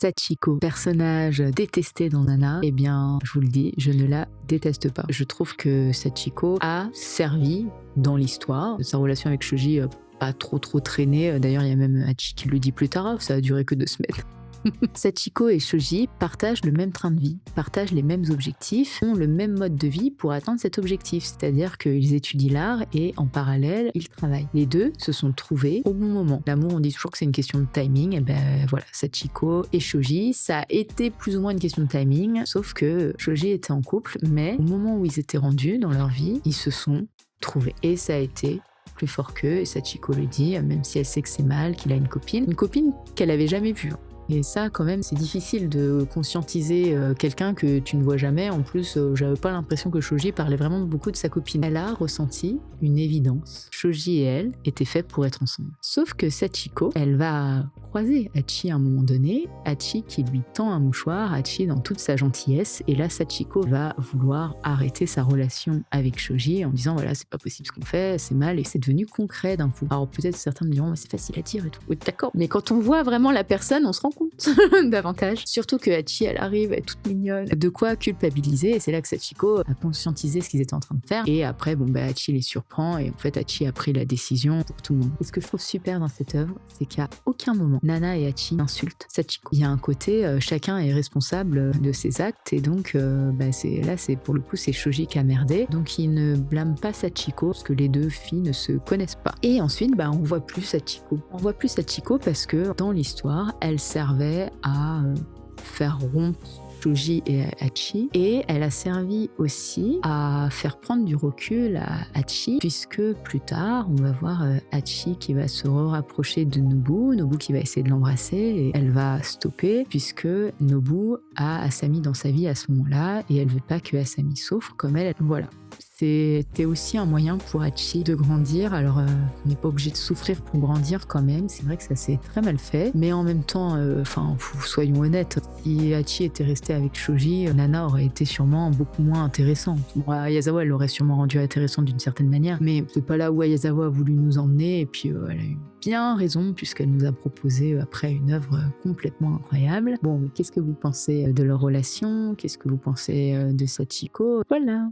Sachiko, personnage détesté dans Nana, eh bien, je vous le dis, je ne la déteste pas. Je trouve que Sachiko a servi dans l'histoire. Sa relation avec Shoji pas trop traîné. D'ailleurs, il y a même Hachi qui le dit plus tard, ça a duré que 2 semaines. Sachiko et Shoji partagent le même train de vie, partagent les mêmes objectifs, ont le même mode de vie pour atteindre cet objectif, c'est-à-dire qu'ils étudient l'art et en parallèle, ils travaillent. Les deux se sont trouvés au bon moment. L'amour, on dit toujours que c'est une question de timing, et ben voilà, Sachiko et Shoji, ça a été plus ou moins une question de timing, sauf que Shoji était en couple, mais au moment où ils étaient rendus dans leur vie, ils se sont trouvés. Et ça a été plus fort qu'eux, et Sachiko le dit, même si elle sait que c'est mal, qu'il a une copine qu'elle avait jamais vue. Et ça, quand même, c'est difficile de conscientiser quelqu'un que tu ne vois jamais. En plus, j'avais pas l'impression que Shoji parlait vraiment beaucoup de sa copine. Elle a ressenti une évidence. Shoji et elle étaient faits pour être ensemble. Sauf que Sachiko, elle va croiser Hachi à un moment donné. Hachi qui lui tend un mouchoir, Hachi dans toute sa gentillesse. Et là, Sachiko va vouloir arrêter sa relation avec Shoji en disant voilà, c'est pas possible ce qu'on fait, c'est mal. Et c'est devenu concret d'un coup. Alors peut-être certains me diront c'est facile à dire et tout. Oui, d'accord. Mais quand on voit vraiment la personne, on se rend compte davantage. Surtout que Hachi, elle arrive, elle est toute mignonne. De quoi culpabiliser, et c'est là que Sachiko a conscientisé ce qu'ils étaient en train de faire. Et après, Hachi les surprend, et en fait, Hachi a pris la décision pour tout le monde. Et ce que je trouve super dans cette œuvre, c'est qu'à aucun moment, Nana et Hachi n'insultent Sachiko. Il y a un côté, chacun est responsable de ses actes, et donc, c'est pour le coup, c'est Shoji qui a merdé. Donc, il ne blâme pas Sachiko, parce que les deux filles ne se connaissent pas. Et ensuite, on voit plus Sachiko. On voit plus Sachiko parce que dans l'histoire, elle servait à faire rompre Shoji et Hachi, et elle a servi aussi à faire prendre du recul à Hachi, puisque plus tard on va voir Hachi qui va se rapprocher de Nobu qui va essayer de l'embrasser, et elle va stopper puisque Nobu a Asami dans sa vie à ce moment-là, et elle veut pas que Asami souffre comme elle. Voilà. C'était aussi un moyen pour Hachi de grandir. Alors, on n'est pas obligé de souffrir pour grandir quand même. C'est vrai que ça s'est très mal fait. Mais en même temps, soyons honnêtes, si Hachi était resté avec Shoji, Nana aurait été sûrement beaucoup moins intéressante. Bon, Ayazawa, elle l'aurait sûrement rendu intéressante d'une certaine manière. Mais c'est pas là où Ayazawa a voulu nous emmener. Et puis, elle a eu bien raison puisqu'elle nous a proposé après une œuvre complètement incroyable. Bon, qu'est-ce que vous pensez de leur relation? Qu'est-ce que vous pensez de Sachiko? Voilà.